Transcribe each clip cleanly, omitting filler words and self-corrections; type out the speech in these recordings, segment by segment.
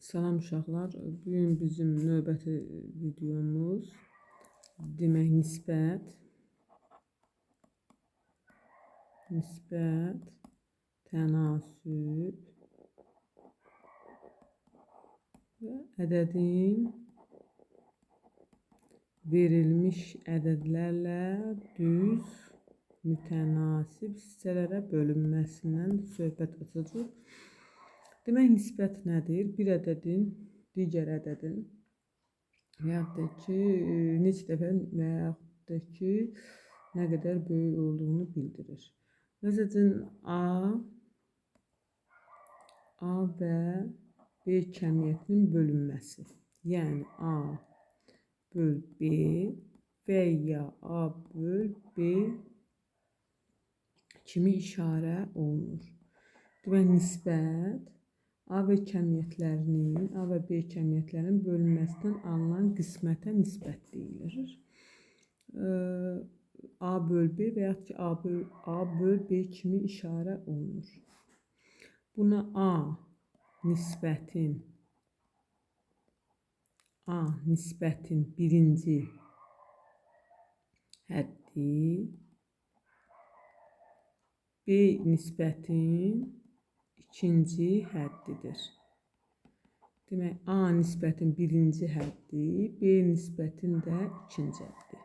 Salam uşaqlar. Bugün bizim növbəti videomuz demək nisbət, tənasüb və ədədin verilmiş ədədlərlə düz mütənasib hissələrə bölünməsindən söhbət açacaq. Demək, nisbət nədir? Bir ədədin digər ədədin və yaxud da ki, neçə dəfə və yaxud da ki, nə qədər böyük olduğunu bildirir. Məsələn, A və B kəmiyyətinin bölünməsi. Yəni, A böl B və ya A böl B kimi işarə olunur. Demək, nisbət A və kəmiyyətlərinin, A və B kəmiyyətlərinin bölünməsindən alınan qismətə nisbət deyilir. A böl B və yaxud ki, A böl B kimi işarə olunur. Buna A nisbətin birinci həddi, B nisbətin ikinci həddidir. Demək, A nisbətin birinci həddi, B nisbətin də ikinci həddi.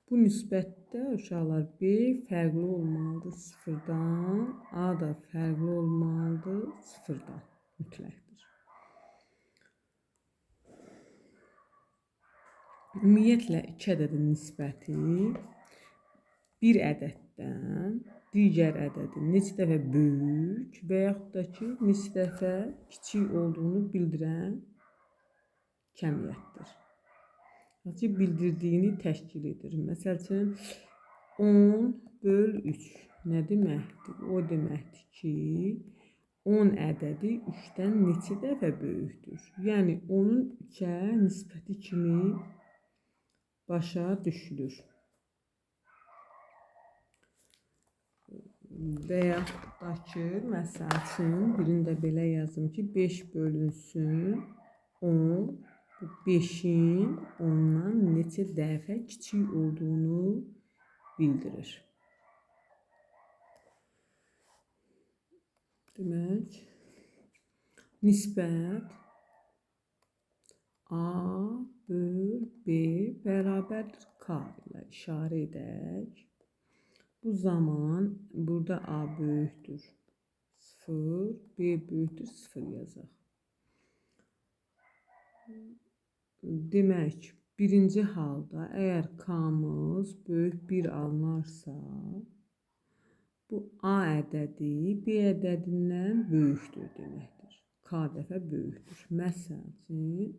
Bu nisbətdə uşaqlar B fərqli olmalıdır sıfırdan, A da fərqli olmalıdır sıfırdan, mütləqdir. Ümumiyyətlə, iki ədədin nisbəti bir ədəddən digər ədədin neçə dəfə böyük və yaxud da ki, neçə dəfə kiçik olduğunu bildirən kəmiyyətdir. Bildirdiyini təşkil edir. Məsələn, 10 böl 3 nə deməkdir? O deməkdir ki, 10 ədədi 3-dən neçə dəfə böyükdür? Yəni, onun 3-ə nisbəti kimi başa düşülür. Və yaxud da ki, məsəl üçün, birində belə yazım ki, 5 bölünsün 10, bu 5-in ondan neçə dəfə kiçik olduğunu bildirir. Demək, nisbət A böl B bərabərdir K ilə işarə edək. Bu zaman burada A böyükdür 0, B böyükdür 0 yazaq. Demək, birinci halda əgər K-mız böyük 1 alınarsa, bu A ədədi B ədədindən böyükdür deməkdir. K dəfə böyükdür. Məsələn,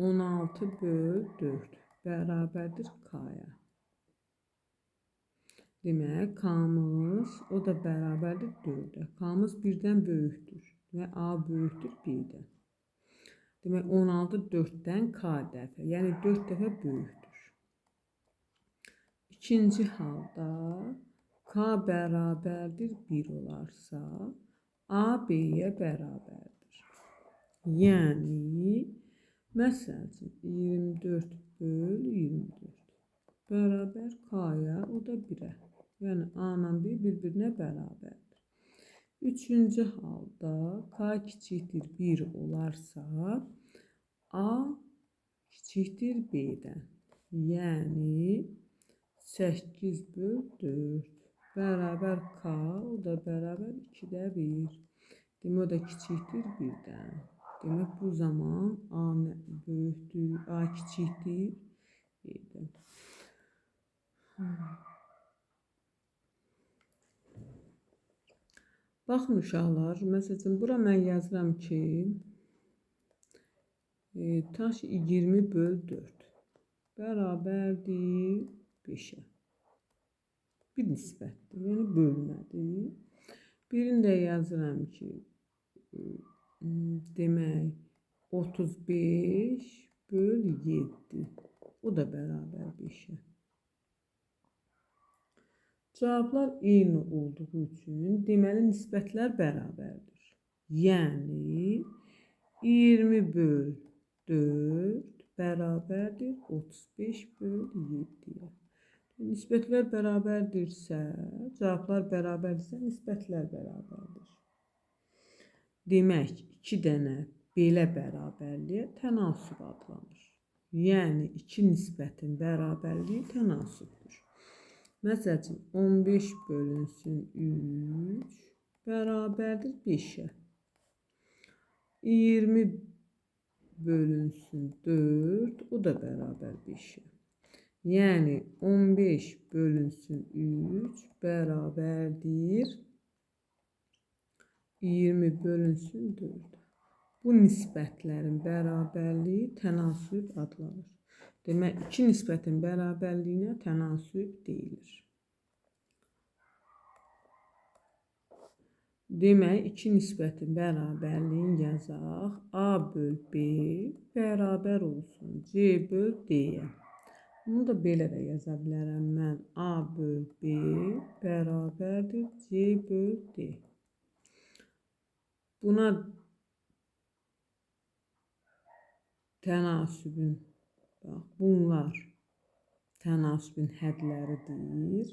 16 böl 4 bərabərdir K-ya. Demək, K-mız o da bərabərdir 4-ə. K-mız 1-dən böyükdür və A böyükdür 1-dən. Demək, 16 4-dən K dəfə, yəni 4 dəfə böyükdür. İkinci halda K bərabərdir 1 olarsa, A B-yə bərabərdir. Yəni, məsəl üçün, 24 böl 24 bərabər K-ya, o da 1-ə. Yəni, A-la B bir-birinə bərabərdir. Üçüncü halda K kiçikdir 1 olarsa, A kiçikdir B-dən. Yəni, 8 böl 4 bərabər K, o da bərabər 2-də 1. Demək, o da kiçikdir 1-dən. Demək, bu zaman A böyükdür, A kiçikdir B-dən. Baxın uşaqlar, məsələn, bura mən yazıram ki, taş 20 böl 4 bərabərdir 5-ə. Bir nisbətdir, yəni bölmədir. Birində yazıram ki, demək, 35 böl 7, o da bərabər 5-ə. Cavablar eyni olduğu üçün deməli nisbətlər bərabərdir. Yəni 20 böl 4 bərabərdir 35 böl 7-yə. Nisbətlər bərabərdirsə, cavablar bərabərdirsə, nisbətlər bərabərdir. Demək, 2 dənə belə bərabərliyə tənasüb adlanır. Yəni, 2 nisbətin bərabərliyi tənasübdür. Məsələn, 15 bölünsün 3 bərabərdir 5-ə. 20 bölünsün 4, o da bərabər 5-ə. Yəni, 15 bölünsün 3 bərabərdir 20 bölünsün 4. Bu nisbətlərin bərabərliyi tənasüb adlanır. Demək, 2 nisbətin bərabərliyinə tənasüb deyilir. Demək, 2 nisbətin bərabərliyini yazaq. A böl B bərabər olsun C böl D-yə. Bunu da belə də yaza bilərəm mən. A böl B bərabərdir C böl D. Buna tənasübün, bunlar tənasübün hədləridir.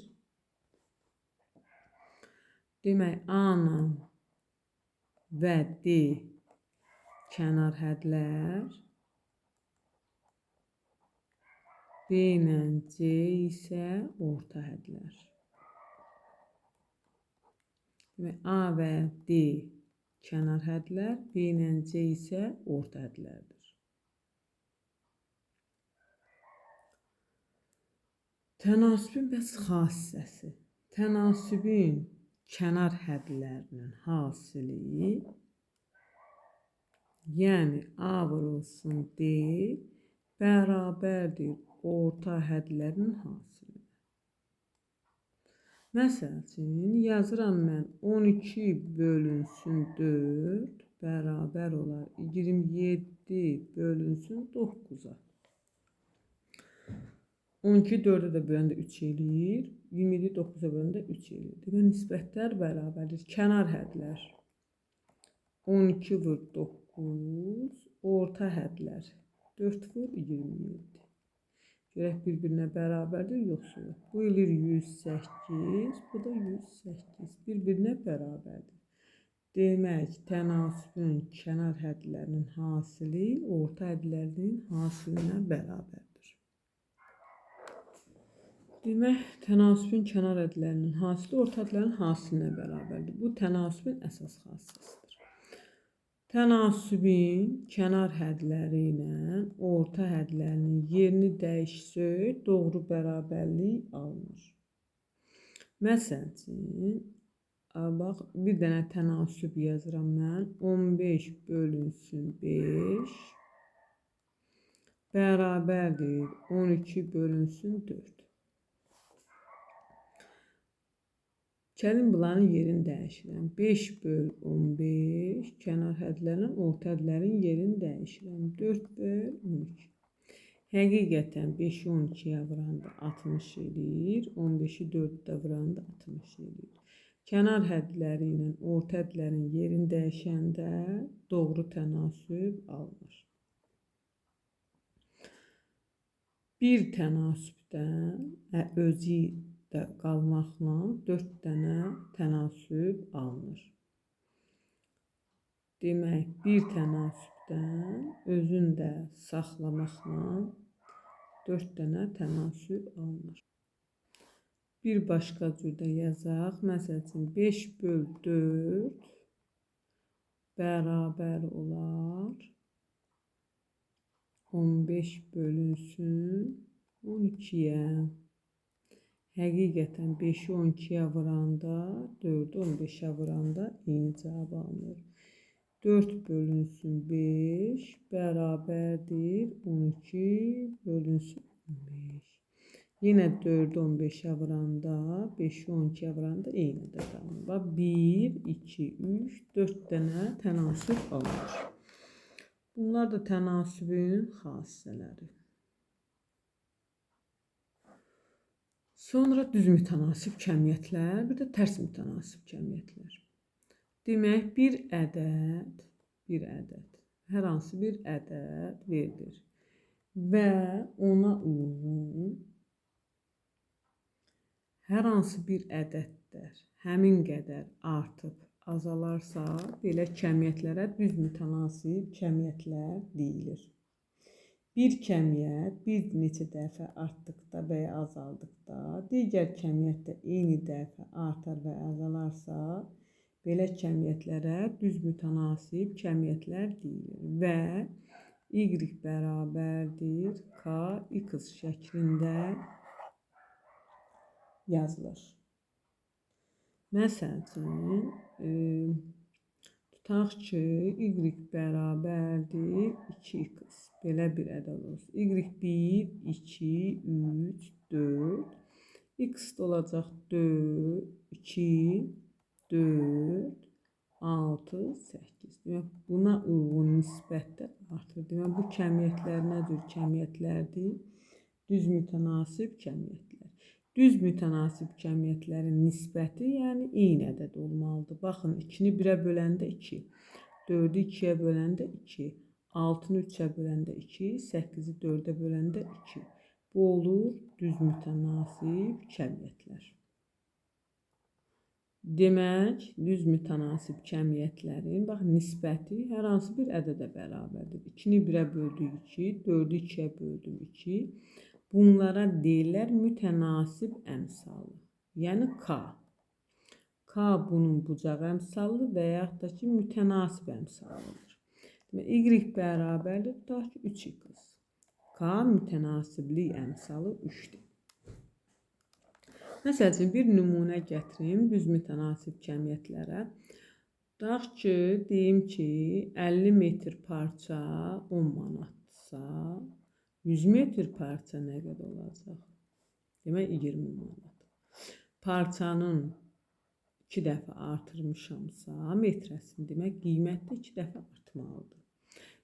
Demək, A-nın və D kənar hədlər, B ilə C isə orta hədlər. Demək, A və D kənar hədlər, B ilə C isə orta hədlərdir. Tənasübün bəs xassəsi. Tənasübün kənar hədlərinin hasili, yəni A vurulsun D bərabərdir orta hədlərin hasili. Məsəl üçün, yazıram mən 12 bölünsün 4 bərabər olar 27 bölünsün 9-a. 12 4-ə də böləndə 3 eləyir, 27 9-a böləndə 3 eləyir. Demək, nisbətlər bərabərdir. Kənar hədlər 12 vur 9, orta hədlər 4 vur 27. Görək, bir-birinə bərabərdir, yoxsa yox. Bu eləyir 108, bu da 108. Bir-birinə bərabərdir. Demək, tənasübün kənar hədlərinin hasili orta hədlərinin hasilinə bərabərdir. Demək, tənasübün kənar hədlərinin hasili orta hədlərin hasilinə bərabərdir. Bu tənasübün əsas xassəsidir. Tənasübün kənar hədləri ilə orta hədlərinin yerini dəyişsək, doğru bərabərlik alınır. Məsələn, bax, bir dənə tənasüb yazıram mən. 15 bölünsün 5 bərabərdir 12 bölünsün 4. Gəlin bunların yerini dəyişirəm. 5 böl 15 kənar hədlərlə orta hədlərin yerini dəyişirəm. 4 böl 12. Həqiqətən 5-i 12-yə vuranda 60 eləyir. 15-i 4-də vuranda 60 eləyir. Kənar hədləri ilə orta hədlərin yerini dəyişəndə doğru tənasüb alınır. Bir tənasübdən özü də qalmaqla 4 dənə tənasüb alınır. Demək, bir tənasübdən özün də saxlamaqla 4 dənə tənasüb alınır. Bir başqa cürdə yazaq. Məsələn, 5 böl 4 bərabər olar 15 bölünsün 12-yə. Həqiqətən 5-i 12-yə vuranda, 4-ü 15-ə vuranda eyni cavab alınır. 4 bölünsün 5 bərabərdir 12 bölünsün 15. Yenə 4-ü 15-ə vuranda, 5-i 12-yə vuranda eyni də qalınır. 1, 2, 3, 4 dənə tənasüb alınır. Bunlar da tənasübün xassələri. Sonra düz mütənasib kəmiyyətlər, bir də tərs mütənasib kəmiyyətlər. Demək, bir ədəd hər hansı bir ədəd verilir və ona uyğun hər hansı bir ədədlər həmin qədər artıb azalarsa, belə kəmiyyətlərə düz mütənasib kəmiyyətlər deyilir. Bir kəmiyyət bir neçə dəfə artdıqda və ya azaldıqda, digər kəmiyyət də eyni dəfə artar və azalarsa, belə kəmiyyətlərə düz mütənasib kəmiyyətlər deyilir və y bərabərdir kx şəklində yazılır. Məsəl üçün, tutaq ki, y bərabərdir 2x. Belə bir ədəd olsun. Y1, 2, 3, 4. X də olacaq 4, 2, 4, 6, 8. Demək, buna uyğun nisbətdə artır. Demək, bu kəmiyyətlər nə cür kəmiyyətlərdir? Düz mütənasib kəmiyyətlər. Düz mütənasib kəmiyyətlərin nisbəti, yəni eyni ədəd olmalıdır. Baxın, 2-ni 1-ə böləndə 2, 4-ü 2-yə böləndə 2, 6-nı 3-ə böləndə 2, 8-i 4-ə böləndə 2. Bu olur düz mütənasib kəmiyyətlər. Demək, düz mütənasib kəmiyyətlərin nisbəti hər hansı bir ədədə bərabərdir. 2-ni 1-ə böldük 2, 4-ü 2-yə böldüm 2. Bunlara deyirlər mütənasib əmsalı, yəni K. K bunun bucaq əmsalı və yaxud da ki, mütənasib əmsalıdır. Y bərabərdir, tutaq ki, 3x. K mütənasiblik əmsalı 3-dür. Məsəl üçün, bir nümunə gətirim düz mütənasib kəmiyyətlərə. Tutaq ki, deyim ki, 50 metr parça 10 manatdırsa, 100 metr parça nə qədər olacaq? Demək, 20 manat. Parçanın 2 dəfə artırmışamsa, metrəsini, demək, qiymət də 2 dəfə artmalıdır.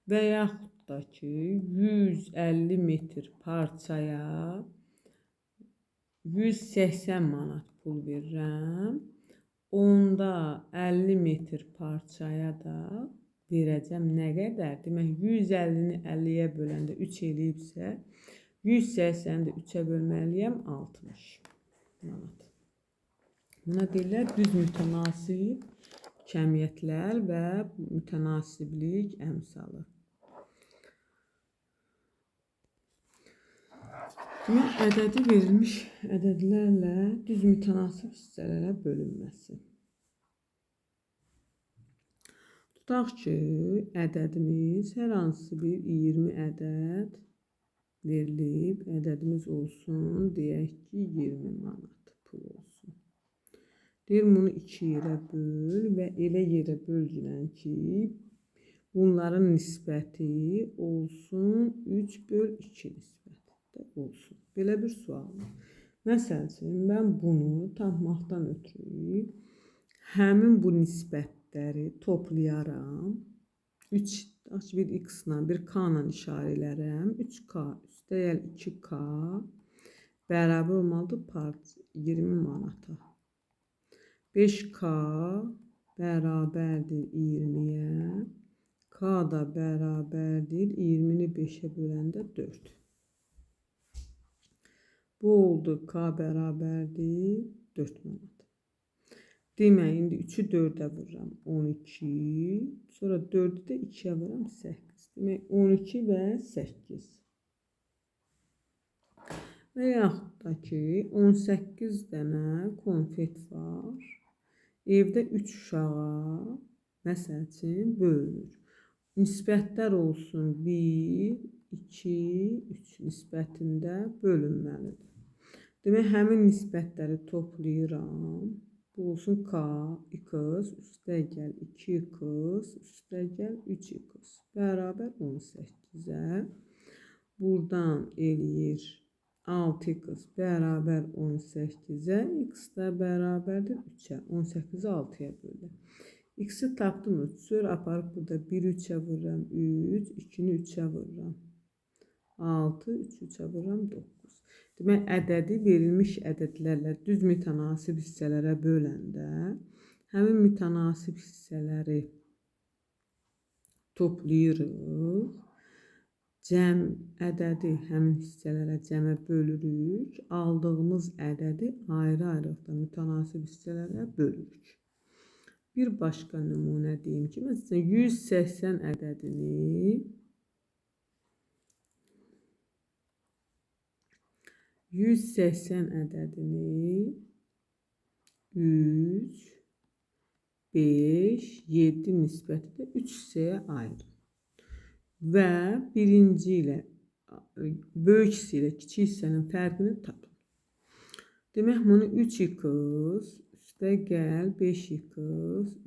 Və yaxud da ki, 150 metr parçaya 180 manat pul verirəm. Onda 50 metr parçaya da verəcəm nə qədər? Demək, 150-ni 50-yə böləndə 3 eləyibsə, 180-i də 3-ə bölməliyəm 60 manat. Buna deyirlər düz mütənasib kəmiyyətlər və mütənasiblik əmsalı. Demək, ədədi verilmiş ədədlərlə düz mütənasib hissələrə bölünməsi. Tutaq ki, ədədimiz hər hansı bir 20 ədəd verilib, ədədimiz olsun, deyək ki, 20 manat pul olsun. Deyir, bunu 2 yerə böl və elə yerə bölgülən ki, bunların nisbəti olsun 3 böl 2 nisbətində olsun. Belə bir sualdır. Məsəl üçün, mən bunu tapmaqdan ötürü həmin bu nisbətləri toplayaram. 3, bir x-la, bir k-la işarə elərəm. 3k üstəgəl 2k bərabər olmalıdır 20 manata. 5k bərabərdir 20-yə. K da bərabərdir 20-ni 5-ə böləndə 4. Bu oldu k bərabərdir 4 manat. Demək, indi 3-ü 4-ə vururam 12, sonra 4-ü də 2-yə vururam 8. Demək, 12 və 8. Və yaxud da ki, 18 dənə konfet var. Evdə 3 uşağa, məsəl üçün, bölünür. Nisbətlər olsun 1, 2, 3 nisbətində bölünməlidir. Demək, həmin nisbətləri toplayıram. Bu olsun k, x, üstəgəl 2x, üstəgəl 3x bərabər 18-ə. Buradan eləyir 6x bərabər 18-ə, x də bərabərdir 3-ə. 18-i 6-ya bölürəm. X-i tapdım 3, sonra aparıb burada 1-i 3-ə vururam 3, 2-ni 3-ə vururam 6, 3-ü 3-ə vururam 9. Demək, ədədi verilmiş ədədlərlə düz mütənasib hissələrə böləndə, həmin mütənasib hissələri toplayırıq. Cəm ədədi həmin hissələrə cəmə bölürük. Aldığımız ədədi ayrı-ayrılıqda mütənasib hissələrə bölürük. Bir başqa nümunə deyim ki, məsələn 180 ədədini 3, 5, 7 nisbəti də 3 hissəyə ayırın. Və birinci ilə böyük hissə ilə kiçik hissənin fərqini tapın. Demək bunu 3x üstə gəl 5x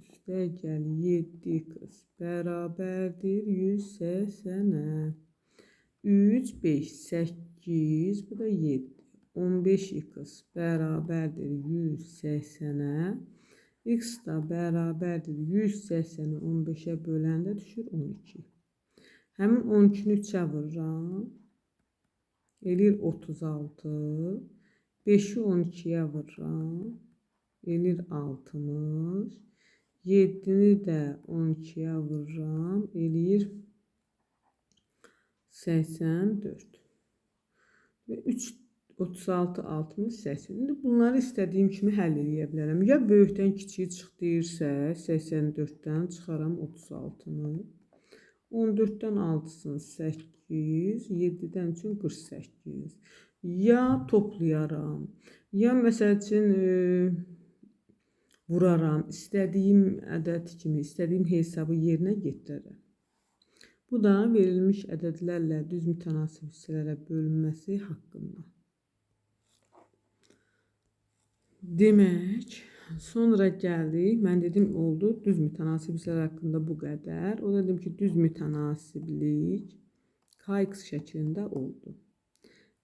üstə gəl 7x bərabərdir 180-ə. 3, 5, 8, bu da 7. 15x bərabərdir 180-ə. X da bərabərdir 180-i 15-ə böləndə düşür 12. Həmin 12-ni 3-ə vururam. Eləyir 36. 5-i 12-yə vururam. Eləyir 60. 7-ni də 12-yə vururam. Eləyir 84. Və 3, 36, 60, 80. İndi bunları istədiyim kimi həll edə bilərəm. Ya böyükdən kiçiyi çıx deyirsə, 84-dən çıxaram 36-nı. 14-dən 6-sını 8, 7-dən üçün 48. Ya toplayaram, ya məsəl üçün vuraram, istədiyim ədəd kimi, istədiyim hesabı yerinə yetirərəm. Bu da verilmiş ədədlərlə düz mütənasib hissələrə bölünməsi haqqında. Demək, sonra gəldik, mən dedim oldu, düz mütənasib hissələr haqqında bu qədər. O da dedim ki, düz mütənasiblik KX şəklində oldu.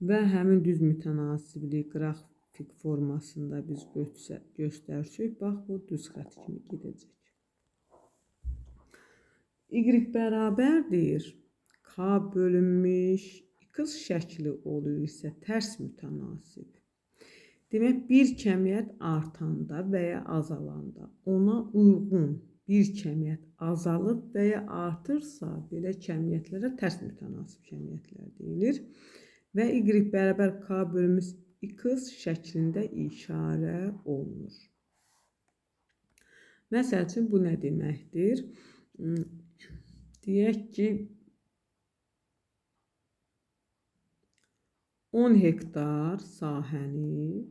Və həmin düz mütənasiblik qrafik formasında biz göstərsək, bax bu düz xətt kimi gedəcək. Y bərabərdir K bölünmüş X şəkli olur isə tərs mütənasib. Demək, bir kəmiyyət artanda və ya azalanda ona uyğun bir kəmiyyət azalıb və ya artırsa, belə kəmiyyətlərə tərs mütənasib kəmiyyətlər deyilir. Və Y bərabər K bölünmüş X şəklində işarə olunur. Məsəl üçün, bu nə deməkdir? Deyək ki, 10 hektar sahəni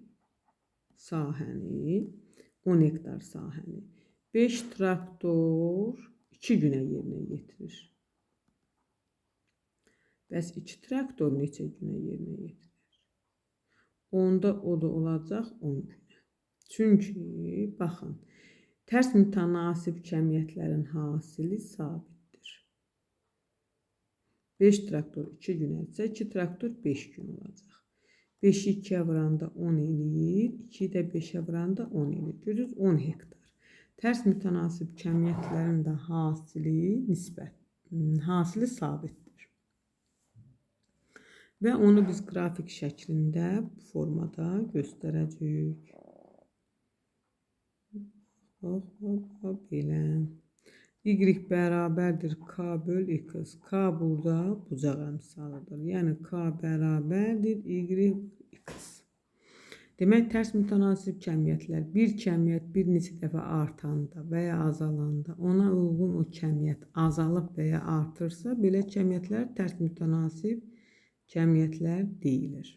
10 hektar sahəni 5 traktor 2 günə yerinə yetirir. Bəs 2 traktor neçə günə yerinə yetirir? Onda o da olacaq 10 günə. Çünki, baxın, tərs mütənasib kəmiyyətlərin hasili sabitdir. 5 traktor 2 gün etsə, 2 traktor 5 gün olacaq. 5-i 2-yə vuranda 10 eləyir, 2-yi də 5-ə vuranda 10 eləyir. Görürüz, 10 hektar. Tərs mütənasib kəmiyyətlərin də hasili sabitdir. Və onu biz qrafik şəklində bu formada göstərəcəyik. Belə. Y bərabərdir K böl X. K burada bucaq əmsalıdır. Yəni K bərabərdir Y X. Demək, tərs mütənasib kəmiyyətlər bir kəmiyyət bir neçə dəfə artanda və ya azalanda ona uyğun o kəmiyyət azalıb və ya artırsa, belə kəmiyyətlər tərs mütənasib kəmiyyətlər deyilir.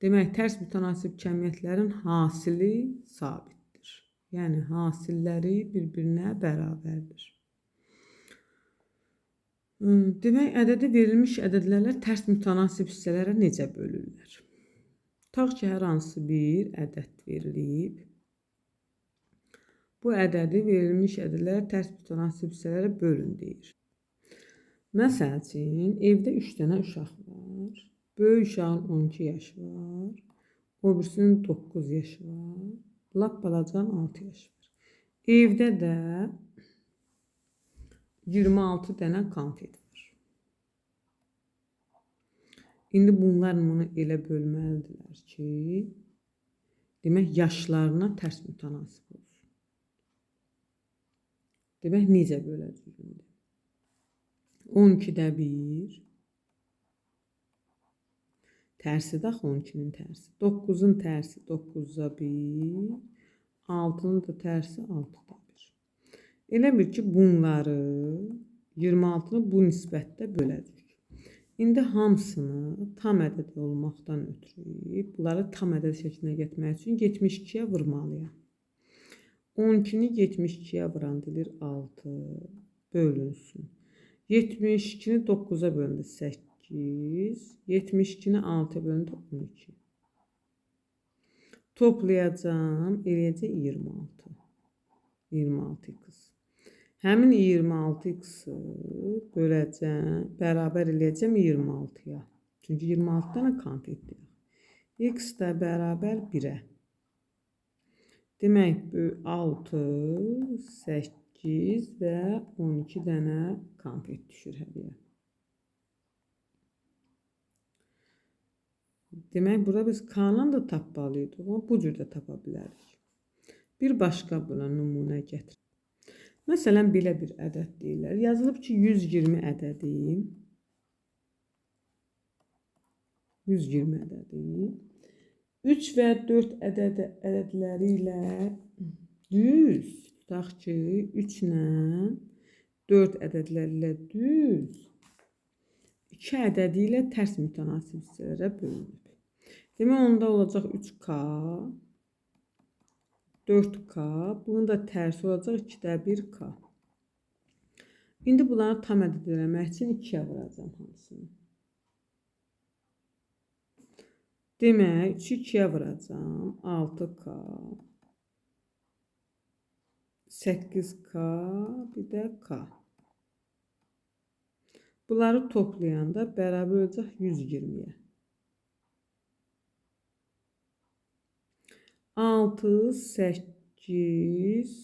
Demək, tərs mütənasib kəmiyyətlərin hasili sabitdir. Yəni, hasilləri bir-birinə bərabərdir. Demək, ədədi verilmiş ədədlərlə tərs mütənasib hissələrə necə bölürlər? Tutaq ki, hər hansı bir ədəd verilib. Bu ədədi verilmiş ədədlərə tərs mütənasib hissələrə bölün deyir. Məsəl üçün, evdə 3 dənə uşaq var. Böyük uşağın 12 yaşı var. O birisinin 9 yaşı var. Lap balacanın 6 yaşı var. Evdə də 26 dənə konfet var. İndi bunlar bunu elə bölməlidirlər ki, demək, yaşlarına tərs mütənasib olsun. Demək necə böləcəyik? 12-də 1. Tərsi də 12-nin tərsi. 9-un tərsi 9-da 1. 6-nın da tərsi 6-da 1. Elə bil ki, bunları 26-nı bu nisbətdə böləcəyik. İndi hamısını tam ədəd olmaqdan ötürü bunları tam ədəd şəklinə getmək üçün 72-yə vurmalıyam. 12-ni 72-yə vuran dilir 6 bölünsün. 72-ni 9-a bölündü 8. 72-ni 6-ya bölündü 12. Toplayacağım, eləyəcək 26. 26x. Həmin 26x-ı böləcəm, bərabər eləyəcəm 26-ya. Çünki 26-dan konfetdir. X də bərabər 1-ə. Demək, 6, 8 və 12 dənə konfet düşür hədiyə. Demək, burada biz K-dan da tapmalıyıq, amma bu cür də tapa bilərik. Bir başqa buna nümunə gətir. Məsələn, belə bir ədəd deyirlər. Yazılıb ki, 120 ədədi. 120 ədədi. 3 və 4 ədədləri ilə düz. Tutaq ki, 3 ilə 4 ədədləri ilə düz. 2 ədədi ilə tərs mütənasib hissələrə bölünür. Demək, onda olacaq 3K, 4K, bunun da tərsi olacaq 2-də 1K. İndi bunları tam ədəd eləmək üçün 2-yə vuracam hamısını. Demək, 3-ü 2-yə vuracam, 6K, 8K, bir də K. Bunları toplayanda bərabər olacaq 120-yə. 6, 8,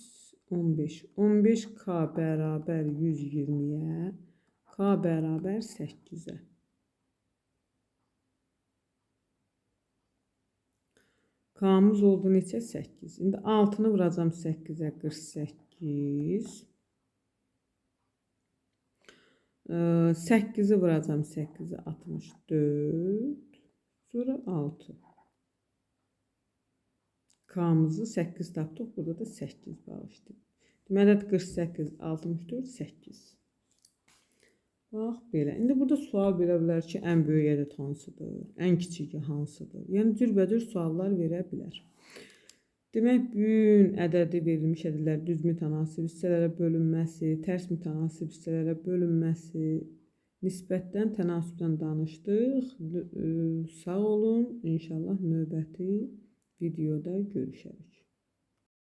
15. 15K bərabər 120-yə, K bərabər 8-ə. K'mız oldu neçə? 8. İndi 6-nı vuracam 8-ə, 48. 8-i vuracam 8-ə, 64. Sonra 6. K'mızı 8 tapdıq. Burada da 8 bağışlayıb. Deməli, 48, 64, 8. Bax, belə. İndi burada sual verə bilər ki, ən böyük ədəd hansıdır? Ən kiçiki hansıdır? Yəni, cürbəcür suallar verə bilər. Demək, bütün ədədi verilmiş ədədlər düz mütənasib hissələrə bölünməsi, tərs mütənasib hissələrə bölünməsi, nisbətdən, tənasübdən danışdıq. Sağ olun. İnşallah növbəti videoda görüşərik.